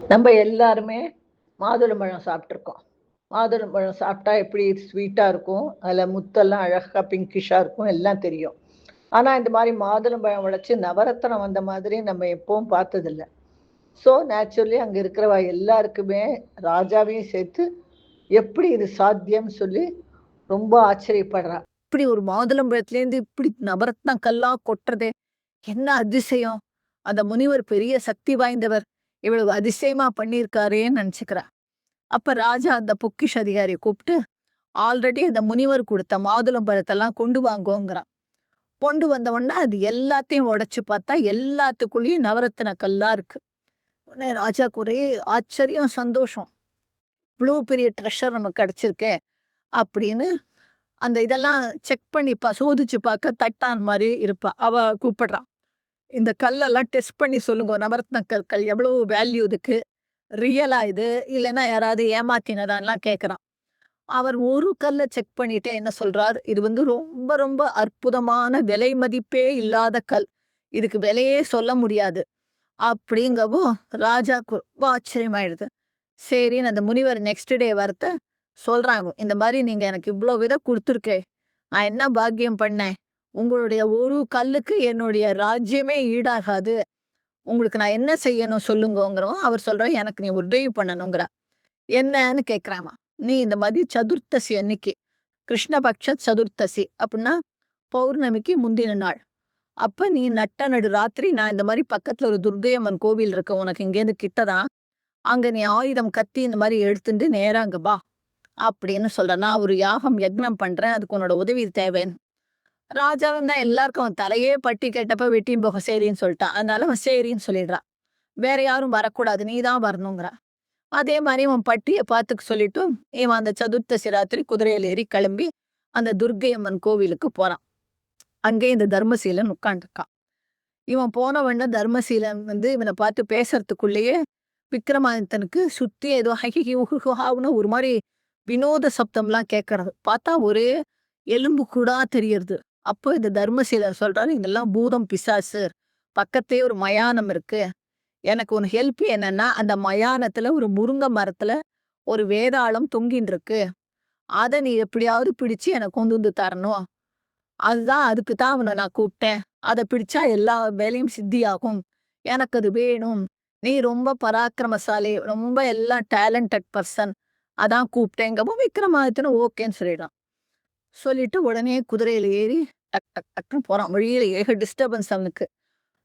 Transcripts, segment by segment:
நம்ம எல்லாருமே மாதுளம்பழம் சாப்பிட்டுருக்கோம். மாதுளம்பழம் சாப்பிட்டா எப்படி ஸ்வீட்டா இருக்கும். அதில முத்தெல்லாம் அழகா பிங்கிஷ்ஷா இருக்கும். எல்லாம் தெரியும். ஆனா, இந்த மாரி மாதுளம்பழம் உடைச்சு நவரத்தினம் வந்த மாதிரி நம்ம எப்பவும் பார்த்ததில்ல. ஸோ நேச்சுரலி அங்க இருக்கிறவ எல்லாருக்குமே ராஜாவையும் சேர்த்து எப்படி இது சாத்தியம்னு சொல்லி ரொம்ப ஆச்சரியப்படுறா. இப்படி ஒரு மாதுளம்பழத்துலேருந்து இப்படி நவரத்ன கல்லா கொட்டுறதே! என்ன அதிசயம்! அந்த முனிவர் பெரிய சக்தி வாய்ந்தவர். இவ்வளவு அதிசயமா பண்ணியிருக்காரேன்னு நெனச்சுக்கிறா. அப்ப ராஜா அந்த பொக்கிஷ அதிகாரிய கூப்ட்டு, ஆல்ரெடி அந்த முனிவர் குடுத்த மாதுளம்பழத்தெல்லாம் கொண்டு வாங்கோங்கிறான். கொண்டு வந்த உடனே அது எல்லாத்தையும் உடைச்சு பார்த்தா, எல்லாத்துக்குள்ளயும் நவரத்தின கல்லா இருக்கு. உடனே ராஜாக்கு ஒரே ஆச்சரியம், சந்தோஷம். இவ்ளோ பெரிய ட்ரெஷர் நமக்கு கிடைச்சிருக்கே! அப்படின்னு அந்த இதெல்லாம் செக் பண்ணி சோதிச்சு பார்க்க தட்டான் மாரி இருப்பா. அவ கூப்பிடுறா. இந்த கல்லெல்லாம் டெஸ்ட் பண்ணி சொல்லுங்க. நவரத்ன கற்கள் எவ்வளோ வேல்யூ இதுக்கு? ரியலா இது? இல்லன்னா யாராவது ஏமாத்தினதான்லாம் கேட்குறான். அவர் ஒரு கல்ல செக் பண்ணிட்டே என்ன சொல்றார், "இது வந்து ரொம்ப ரொம்ப அற்புதமான விலை மதிப்பே இல்லாத கல். இதுக்கு விலையே சொல்ல முடியாது." அப்படிங்கவோ ராஜாக்கு ரொம்ப ஆச்சரியமாயிடுது. சரின்னு அந்த முனிவர் நெக்ஸ்ட் டே வரத்த சொல்றாங்க. "இந்த மாரி நீங்க எனக்கு இவ்ளோ வித குடுத்துருக்கே. நான் என்ன பாக்கியம் பண்ணேன்? உங்களுடைய ஒரு கல்லுக்கு என்னுடைய ராஜ்யமே ஈடாகாது. உங்களுக்கு நான் என்ன செய்யணும் சொல்லுங்கோங்கிறோம்." அவர் சொல்றார், "எனக்கு நீ உதவி பண்ணணுங்கிறா." என்னன்னு கேட்குறாமா. "நீ இந்த மாரி சதுர்த்தசி அன்னைக்கு, கிருஷ்ணபக்ஷ சதுர்த்தசி அப்புட்ன்னா பௌர்ணமிக்கு முந்தின நாள். அப்ப நீ நட்ட நடு ராத்திரி நான் இந்த மாரி பக்கத்துல ஒரு துர்க்கை அம்மன் கோவில் இருக்கு. உனக்கு இங்கேருந்து கிட்ட தான். அங்க நீ ஆயுதம், கத்தி இந்த மாரி எடுத்துண்டு நேரா அங்க வா." அப்படின்னு சொல்றேன். "நான் ஒரு யாகம் யக்ஞம் பண்றேன். அதுக்கு உன்னோட உதவி தேவைன்னு." ராஜாவும் தான் எல்லாருக்கும் அவன் தலையே பட்டி கேட்டப்ப வெட்டியும் போக சரின்னு சொல்ட்டான். அதனால அவன் சரின்னு சொல்லிடுறான். வேற யாரும் வரக்கூடாது. நீ தான் வரணுங்கிறா. அதே மாரி இவன் பட்டிய பாத்துக்க சொல்லிட்டு, இவன் அந்த சதுர்த்தசி ராத்திரி குதிரையில ஏறி கிளம்பி, அந்த துர்க்கை அம்மன் கோவிலுக்கு போறான். அங்கே இந்த தர்மசீலன் உட்கார்ந்துருக்கான். இவன் போன உடனே தர்மசீலன் வந்து இவன பார்த்து பேசுறதுக்குள்ளேயே, விக்ரமாதித்தனுக்கு சுத்தி ஏதோ ஹிஹிஹி, உஹுஹுஹாவுன்னு ஒரு மாரி வினோத சப்தம்லாம் கேட்கறது. பார்த்தா ஒரே எலும்பு கூடா தெரியறது. அப்போ இந்த தர்மசீலர் சொல்றாரு, "இதெல்லாம் பூதம், பிசாசு. பக்கத்திலேயே ஒரு மயானம் இருக்கு. எனக்கு ஒரு ஹெல்ப் என்னன்னா, அந்த மயானத்துல ஒரு முருங்க மரத்துல ஒரு வேதாளம் தொங்கின்னு இருக்கு. அத நீ எப்படியாவது பிடிச்சு எனக்கு கொண்டு வந்து தரணும். அதுக்கு தான் அவன நான் கூப்பிட்டேன். அத பிடிச்சா எல்லா வேலையும் சித்தியாகும். எனக்கு அது வேணும். நீ ரொம்ப பராக்கிரமசாலி. ரொம்ப எல்லாம் டேலண்டட் பெர்சன். அதான் கூப்பிட்டேங்கவும் விக்ரமாதித்தன் ஓகேன்னு சொல்லிடுறான். சொல்லிட்டு உடனே குதிரையில ஏறி டக் டக் டக்ன்னு போறான். வழியில ஏக டிஸ்டர்பன்ஸ் அவனுக்கு.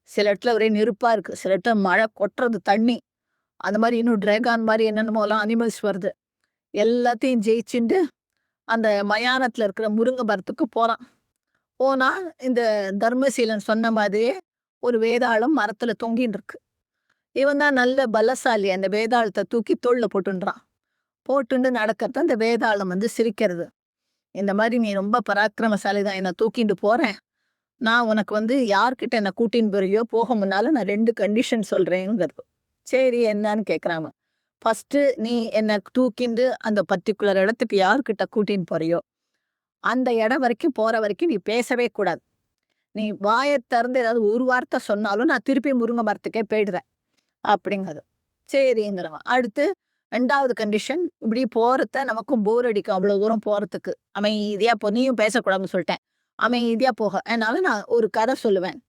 சில இடத்துல ஒரே நெருப்பா இருக்கு. சில இடத்துல மழை கொட்டுறது தண்ணி. அந்த மாரி இன்னும் டிராகான் மாரி என்னென்னமோலாம் அனிமல்ஸ் வருது. எல்லாத்தையும் ஜெயிச்சுண்டு அந்த மயானத்துல இருக்கிற முருங்க மரத்துக்கு போறான். போனா இந்த தர்மசீலன் சொன்ன மாதிரியே ஒரு வேதாளம் மரத்துல தொங்கின்னு இருக்கு. இவன் தான் நல்ல பலசாலி. அந்த வேதாளத்த தூக்கி தோள்ல போட்டுன்றான். போட்டுண்டு நடக்கறத அந்த வேதாளம் வந்து சிரிக்கிறது. இந்த மாரி "நீ ரொம்ப பராக்கிரமசாலி தான். என்ன தூக்கிண்டு போறேன். நான் உனக்கு வந்து யார்கிட்ட என்ன கூட்டின்னு போறியோ, போக முன்னால நான் 2 கண்டிஷன் சொல்றேங்கிறது. சரி என்னன்னு கேட்குறாங்க. ஃபர்ஸ்ட்டு நீ என்ன தூக்கிண்டு அந்த பர்ட்டிகுலர் இடத்துக்கு யார்கிட்ட கூட்டின்னு போறியோ, அந்த இடம் வரைக்கும் போற வரைக்கும் நீ பேசவே கூடாது. நீ வாய திறந்து ஏதாவது ஒரு வார்த்தை சொன்னாலும் நான் திருப்பி முருங்க மரத்துக்கே போயிடுறேன். அப்படிங்கிறது. சரிங்கிறவன். அடுத்து 2வது கண்டிஷன் இப்படி போறத நமக்கும் போர் அடிக்கும் அவ்வளோ தூரம் போறதுக்கு. அமைதியா போ. நீயும் பேசக்கூடாதுன்னு சொல்ட்டேன். அமைதியா போக. அதனால நான் ஒரு கதை சொல்லுவேன்.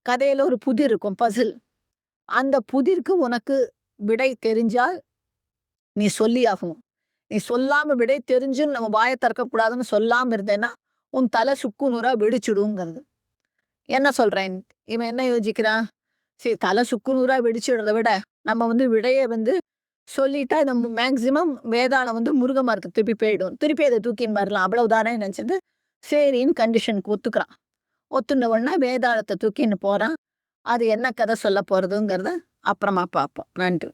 கதையில ஒரு புதிர் இருக்கும். பசில். அந்த புதிருக்கு உனக்கு விடை தெரிஞ்சால் நீ சொல்லியாகணும். நீ சொல்லாம விடை தெரிஞ்சும் நம்ம வாய திறக்கக்கூடாதுன்னு சொல்லாம இருந்தேன்னா, உன் தலை சுக்கு நூறா வெடிச்சுடுங்கிறது. என்ன சொல்றேன்? இவன் என்ன யோசிக்கிறான்? சரி தலை சுக்கு நூறா வெடிச்சிடுறத விட, நம்ம வந்து விடைய வந்து சொல்லிட்டா நம்ம மேக்ஸிமம் வேதாளம் வந்து முருங்க மரத்துக்கு திருப்பி போயிடும். திருப்பி அத தூக்கின்னு வரலாம். அவ்வளவுதானே நெனச்சுட்டு, சரின்னு கண்டிஷனுக்கு ஒத்துக்கிறான். ஒத்துண்ட உடனே வேதாளத்த தூக்கின்னு போறான். அது என்ன கதை சொல்லப் போறதுங்கிறத அப்புறமா பார்ப்போம். நன்றி.